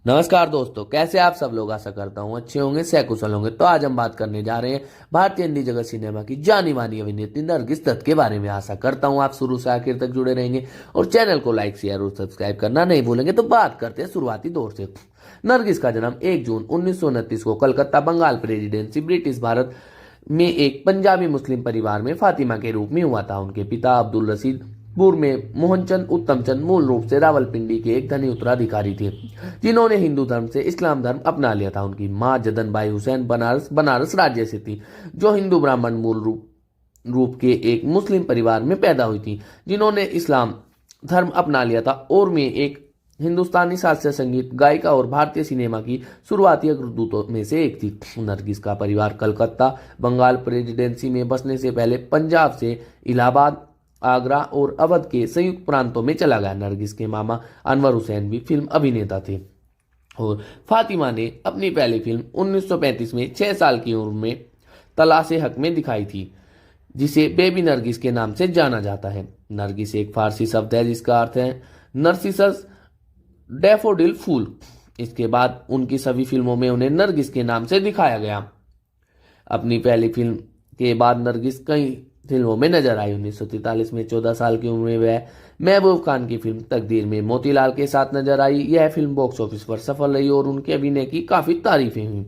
नमस्कार दोस्तों, कैसे आप सब लोग। आशा करता हूँ अच्छे होंगे, सकुशल होंगे। तो आज हम बात करने जा रहे हैं भारतीय हिंदी जगत सिनेमा की जानी मानी अभिनेत्री नरगिस दत्त के बारे में। आशा करता हूँ आप शुरू से आखिर तक जुड़े रहेंगे और चैनल को लाइक शेयर और सब्सक्राइब करना नहीं भूलेंगे। तो बात करते हैं शुरुआती दौर से। नरगिस का जन्म 1 जून 1929 को कलकत्ता बंगाल प्रेसिडेंसी ब्रिटिश भारत में एक पंजाबी मुस्लिम परिवार में फातिमा के रूप में हुआ था। उनके पिता अब्दुल रशीद पूर्व में मोहनचंद उत्तमचंद मूल रूप से रावलपिंडी के एक धनी उत्तराधिकारी थे, जिन्होंने हिंदू धर्म से इस्लाम धर्म अपना लिया था। उनकी मां जदनबाई हुसैन बनारस राज्य से थी, जो हिंदू ब्राह्मण मूल रूप के एक मुस्लिम परिवार में पैदा हुई थी, जिन्होंने इस्लाम धर्म अपना लिया था। और में एक हिंदुस्तानी शास्त्रीय संगीत गायिका और भारतीय सिनेमा की शुरुआती अग्रदूतों में से एक थी। नरगिस का परिवार कलकत्ता बंगाल प्रेसिडेंसी में बसने से पहले पंजाब से इलाहाबाद, आगरा और अवध के संयुक्त प्रांतों में चला गया। नरगिस के मामा अनवर हुसैन भी फिल्म अभिनेता थे और फातिमा ने अपनी पहली फिल्म 1935 में 6 साल की उम्र में तलाशे हक में दिखाई थी, जिसे बेबी नरगिस के नाम से जाना जाता है। नरगिस एक फारसी शब्द है जिसका अर्थ है नरसिसस डैफोडिल फूल। इसके बाद उनकी सभी फिल्मों में उन्हें नरगिस के नाम से दिखाया गया। अपनी पहली फिल्म के बाद नरगिस कई फिल्मों में नजर आई। 1943 में 14 साल की उम्र में वह महबूब खान की फिल्म तकदीर में मोतीलाल के साथ नजर आई। यह फिल्म बॉक्स ऑफिस पर सफल रही और उनके अभिनय की काफी तारीफें हुई।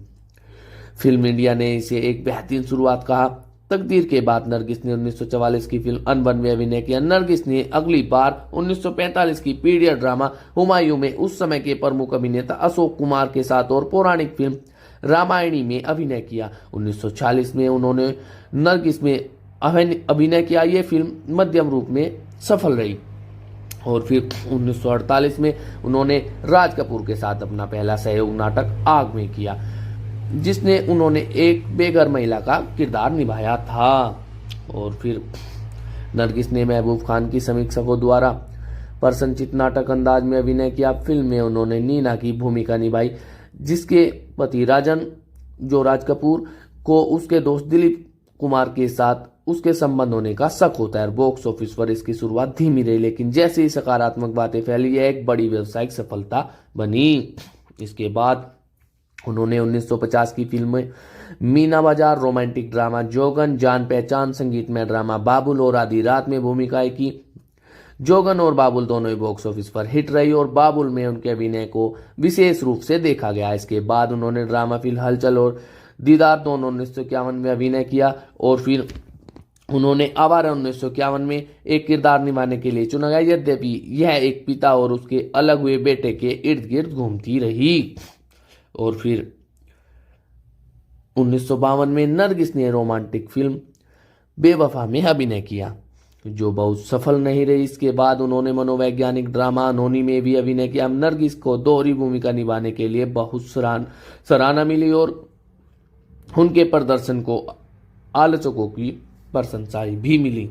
फिल्म इंडिया ने इसे एक बेहतरीन शुरुआत कहा। तकदीर के बाद नरगिस ने 1944 की फिल्म अनबन में अभिनय किया। नरगिस ने अगली बार 1945 की पीरियड ड्रामा हुमायूं में उस समय के प्रमुख अभिनेता अशोक कुमार के साथ और पौराणिक फिल्म रामायणी में अभिनय किया। 1946 में उन्होंने नरगिस में अभिनय किया। यह फिल्म मध्यम रूप में सफल रही और फिर 1948 में उन्होंने राज कपूर के साथ अपना पहला सहयोग नाटक आग में किया, जिसने उन्होंने एक बेघर महिला का किरदार निभाया था। और फिर नरगिस ने महबूब खान की समीक्षकों द्वारा प्रशंसित नाटक अंदाज में अभिनय किया। फिल्म में उन्होंने नीना की भूमिका निभाई, जिसके पति राजन, जो राज कपूर को उसके दोस्त दिलीप कुमार के साथ उसके संबंध होने का शक होता है। बॉक्स ऑफिस पर इसकी शुरुआत धीमी रही, लेकिन जैसे ही सकारात्मक बातें फैली, यह एक बड़ी व्यावसायिक सफलता बनी। इसके बाद उन्होंने 1950 की फिल्में मीना बाजार, रोमांटिक ड्रामा जोगन, जान पहचान, संगीतमय ड्रामा बाबुल और आधी रात में भूमिकाएं की। जोगन और बाबुल दोनों ही बॉक्स ऑफिस पर हिट रही और बाबुल में उनके अभिनय को विशेष रूप से देखा गया। इसके बाद उन्होंने ड्रामा फिल्म हलचल और दीदार दोनों 1951 में अभिनय किया और फिर उन्होंने आवारा 1951 में एक किरदार निभाने के लिए चुना गया। यद्यपि यह एक पिता और उसके अलग हुए बेटे के इर्द गिर्द घूमती रही। और फिर 1952 में नरगिस ने रोमांटिक फिल्म बेवफा में अभिनय किया, जो बहुत सफल नहीं रही। इसके बाद उन्होंने मनोवैज्ञानिक ड्रामा अनहोनी में भी अभिनय किया। नरगिस को दोहरी भूमिका निभाने के लिए बहुत सराहना मिली और उनके प्रदर्शन को आलोचकों की प्रशंसा भी मिली।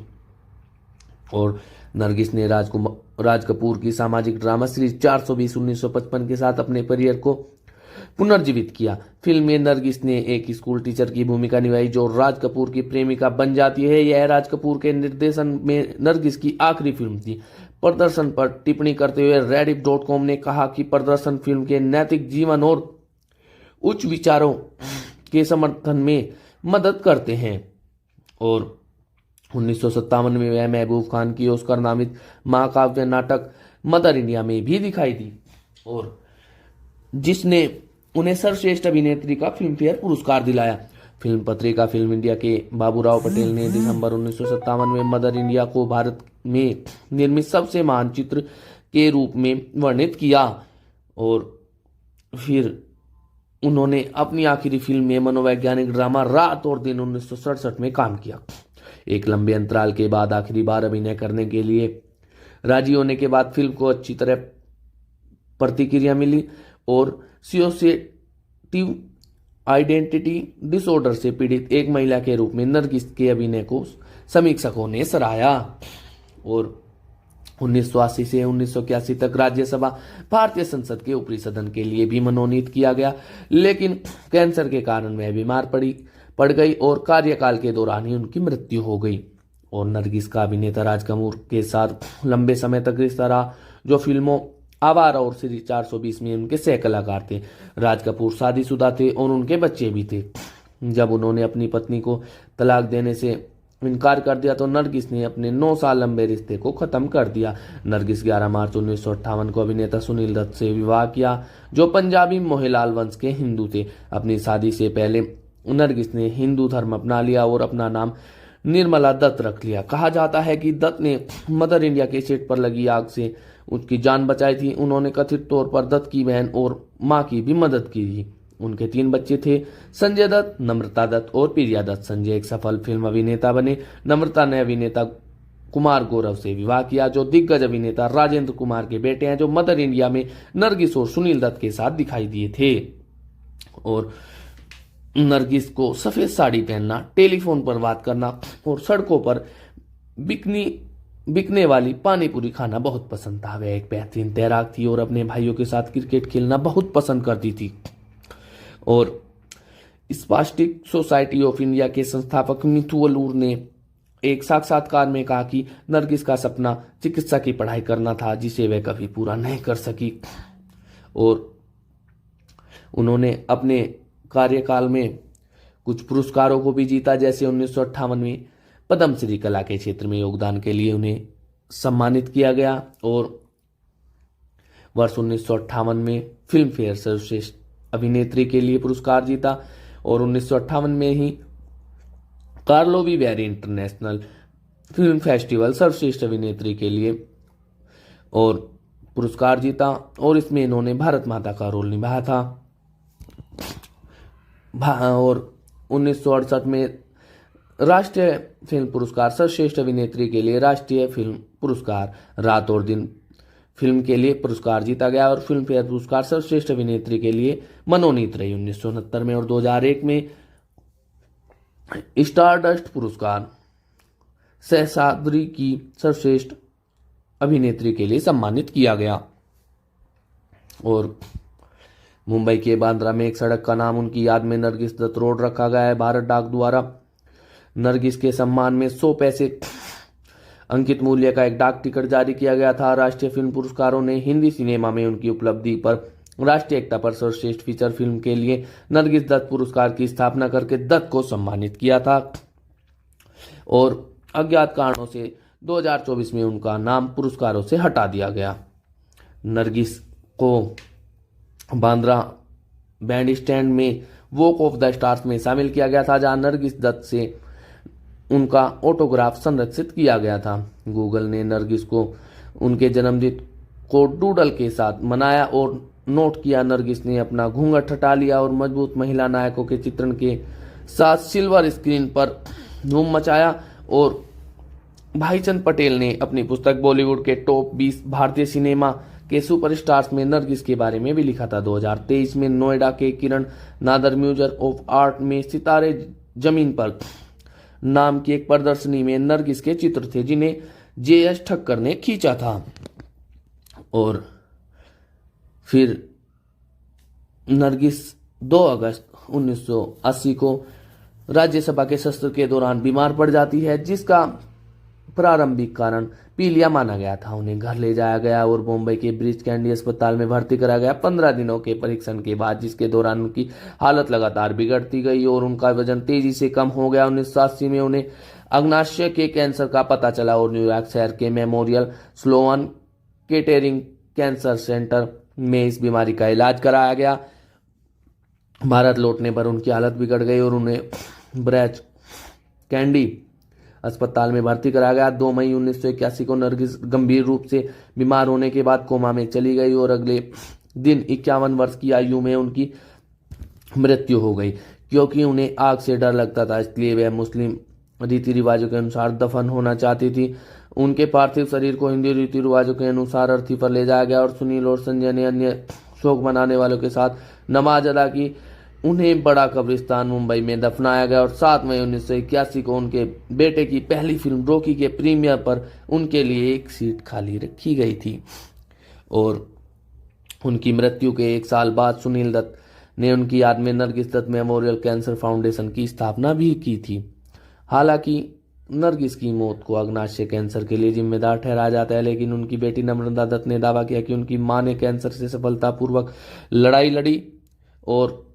और नरगिस ने राज कपूर की सामाजिक ड्रामा सीरीज 420 1955 के साथ अपने करियर को पुनर्जीवित किया। फिल्म में नरगिस ने एक स्कूल टीचर की भूमिका निभाई, जो राज कपूर की प्रेमिका बन जाती है। यह राज कपूर के निर्देशन में नरगिस की आखिरी फिल्म थी। प्रदर्शन पर टिप्पणी करते हुए Rediff.com ने कहा कि प्रदर्शन फिल्म के नैतिक जीवन और उच्च विचारों के समर्थन में मदद करते हैं। और 1957 में वह महबूब खान की ऑस्कर नामित महाकाव्य नाटक मदर इंडिया में भी दिखाई दी, और जिसने उन्हें सर्वश्रेष्ठ अभिनेत्री का फिल्म फेयर पुरस्कार दिलाया। फिल्म पत्रिका फिल्म इंडिया के बाबूराव पटेल ने दिसंबर 1957 में मदर इंडिया को भारत में निर्मित सबसे महान चित्र के रूप में वर्णित किया। और फिर उन्होंने अपनी आखिरी फिल्म में मनोवैज्ञानिक ड्रामा रात और दिन 1967 में काम किया। एक लंबे अंतराल के बाद आखिरी बार अभिनय करने के लिए राजी होने के बाद फिल्म को अच्छी तरह प्रतिक्रिया मिली और डिसोसिएटिव आइडेंटिटी डिसऑर्डर से पीड़ित एक महिला के रूप में नरगिस के अभिनय को समीक्षकों ने सराहा। और 1980 से 1981 तक राज्यसभा भारतीय संसद के ऊपरी सदन के लिए भी मनोनीत किया गया, लेकिन कैंसर के कारण वह बीमार पड़ गई और कार्यकाल के दौरान ही उनकी मृत्यु हो गई। और नरगिस का अभिनेता राज कपूर के साथ लंबे समय तक रिश्ता रहा, जो फिल्मों आवारा और श्री 420 में उनके सह कलाकार थे। राज कपूर शादीशुदा थे और उनके बच्चे भी थे। जब उन्होंने अपनी पत्नी को तलाक देने से इनकार कर दिया तो नरगिस ने अपने 9 साल लंबे रिश्ते को खत्म कर दिया। नरगिस 11 मार्च 1958 को अभिनेता सुनील दत्त से विवाह किया, जो पंजाबी मोहनलाल वंश के हिंदू थे। अपनी शादी से पहले नरगिस ने हिंदू धर्म अपना लिया और अपना नाम निर्मला दत्त रख लिया। कहा जाता है कि दत्त ने मदर इंडिया के सेट पर लगी आग से उसकी जान बचाई थी। उन्होंने कथित तौर पर दत्त की बहन और मां की भी मदद की थी। उनके 3 बच्चे थे, संजय दत्त, नम्रता दत्त और प्रिया दत्त। संजय एक सफल फिल्म अभिनेता बने। नम्रता ने अभिनेता कुमार गौरव से विवाह किया, जो दिग्गज अभिनेता राजेंद्र कुमार के बेटे हैं, जो मदर इंडिया में नरगिस और सुनील दत्त के साथ दिखाई दिए थे। और नरगिस को सफेद साड़ी पहनना, टेलीफोन पर बात करना और सड़कों पर बिकने वाली पानी पूरी खाना बहुत पसंद था। वह एक बेहतरीन तैराक थी और अपने भाइयों के साथ क्रिकेट खेलना बहुत पसंद करती थी। और स्पास्टिक सोसाइटी ऑफ इंडिया के संस्थापक मिथु वलूर ने एक साक्षात्कार में कहा कि नरगिस का सपना चिकित्सा की पढ़ाई करना था, जिसे वह कभी पूरा नहीं कर सकी। और उन्होंने अपने कार्यकाल में कुछ पुरस्कारों को भी जीता, जैसे 1958 में पद्मश्री कला के क्षेत्र में योगदान के लिए उन्हें सम्मानित किया गया और वर्ष 1958 में फिल्म फेयर सर्वश्रेष्ठ अभिनेत्री के लिए पुरस्कार जीता और 1958 में ही Karlovy very international film festival सर्वश्रेष्ठ अभिनेत्री के लिए और पुरस्कार जीता और इसमें इन्होंने भारत माता का रोल निभाया था। और 1968 में राष्ट्रीय फिल्म पुरस्कार सर्वश्रेष्ठ अभिनेत्री के लिए राष्ट्रीय फिल्म पुरस्कार रात और दिन फिल्म के लिए पुरस्कार जीता गया और फिल्म फेयर पुरस्कार सर्वश्रेष्ठ अभिनेत्री के लिए मनोनीत रही 1969 में। और 2001 में स्टारडस्ट पुरस्कार सहसादरी की सर्वश्रेष्ठ अभिनेत्री के लिए सम्मानित किया गया। और मुंबई के बांद्रा में एक सड़क का नाम उनकी याद में नरगिस दत्त रोड रखा गया है। भारत डाक द्वारा नरगिस के सम्मान में 100 पैसे अंकित मूल्य का एक डाक टिकट जारी किया गया था। राष्ट्रीय फिल्म पुरस्कारों ने हिंदी सिनेमा में उनकी उपलब्धि पर राष्ट्रीय एकता पर सर्वश्रेष्ठ फीचर फिल्म के लिए नरगिस दत्त पुरस्कार की स्थापना करके दत्त को सम्मानित किया था। और अज्ञात कारणों से 2024 में उनका नाम पुरस्कारों से हटा दिया गया। नरगिस को बांद्रा बैंड स्टैंड में वॉक ऑफ द स्टार्स में शामिल किया गया था, जहां नरगिस दत्त से उनका ऑटोग्राफ संरक्षित किया गया था। गूगल ने नरगिस को उनके जन्मदिन को डूडल के साथ मनाया और नोट किया। नरगिस ने अपना घूंघट हटा लिया और मजबूत महिला नायकों के चित्रण के साथ सिल्वर स्क्रीन पर धूम मचाया। और भाईचंद पटेल ने अपनी पुस्तक बॉलीवुड के टॉप 20 भारतीय सिनेमा के सुपरस्टार्स में नरगिस के बारे में भी लिखा था। 2023 में नोएडा के किरण नादर म्यूजियम ऑफ आर्ट में सितारे जमीन पर नाम की एक प्रदर्शनी में नरगिस के चित्र थे, जिन्हें JS ठक्कर ने खींचा था। और फिर नरगिस 2 अगस्त 1980 को राज्यसभा के सत्र के दौरान बीमार पड़ जाती है, जिसका प्रारंभिक कारण पीलिया माना गया था। उन्हें घर ले जाया गया और मुंबई के ब्रीच कैंडी अस्पताल में भर्ती करा गया 15 दिनों के परीक्षण के बाद, जिसके दौरान उनकी हालत लगातार बिगड़ती गई और उनका वजन तेजी से कम हो गया। 1980 में उन्हें अग्नाशय के कैंसर का पता चला और न्यूयॉर्क शहर के Memorial Sloan Kettering Cancer Center में इस बीमारी का इलाज कराया गया। भारत लौटने पर उनकी हालत बिगड़ गई और उन्हें ब्रैच कैंडी अस्पताल में भर्ती कराया गया। 2 मई 1981 को नरगिस गंभीर रूप से बीमार होने के बाद कोमा में चली गई और अगले दिन 51 वर्ष की आयु में उनकी मृत्यु हो गई। क्योंकि उन्हें आग से डर लगता था, इसलिए वह मुस्लिम रीति रिवाजों के अनुसार दफन होना चाहती थी। उनके पार्थिव शरीर को हिंदू रीति रिवाजों के अनुसार अर्थी पर ले जाया गया और सुनील और संजय ने अन्य शोक मनाने वालों के साथ नमाज अदा की। उन्हें बड़ा कब्रिस्तान मुंबई में दफनाया गया और 7 मई 1981 को उनके बेटे की पहली फिल्म रॉकी के प्रीमियर पर उनके लिए एक सीट खाली रखी गई थी। और उनकी मृत्यु के 1 साल बाद सुनील दत्त ने उनकी याद में Nargis Dutt Memorial Cancer Foundation की स्थापना भी की थी। हालांकि नरगिस की मौत को अग्नाशय कैंसर के लिए जिम्मेदार ठहराया जाता है, लेकिन उनकी बेटी नम्रता दत्त ने दावा किया कि उनकी मां ने कैंसर से सफलतापूर्वक लड़ाई लड़ी और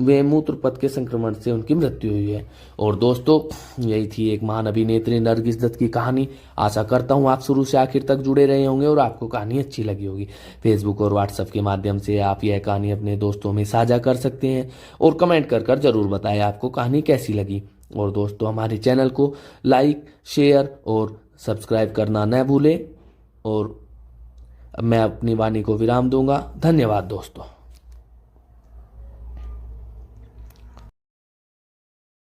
वे मूत्र पथ के संक्रमण से उनकी मृत्यु हुई है। और दोस्तों, यही थी एक महान अभिनेत्री नरगिस दत्त की कहानी। आशा करता हूँ आप शुरू से आखिर तक जुड़े रहे होंगे और आपको कहानी अच्छी लगी होगी। फेसबुक और व्हाट्सएप के माध्यम से आप यह कहानी अपने दोस्तों में साझा कर सकते हैं और कमेंट कर जरूर बताएं आपको कहानी कैसी लगी। और दोस्तों, हमारे चैनल को लाइक, शेयर और सब्सक्राइब करना न भूलें। और मैं अपनी वाणी को विराम दूंगा। धन्यवाद दोस्तों।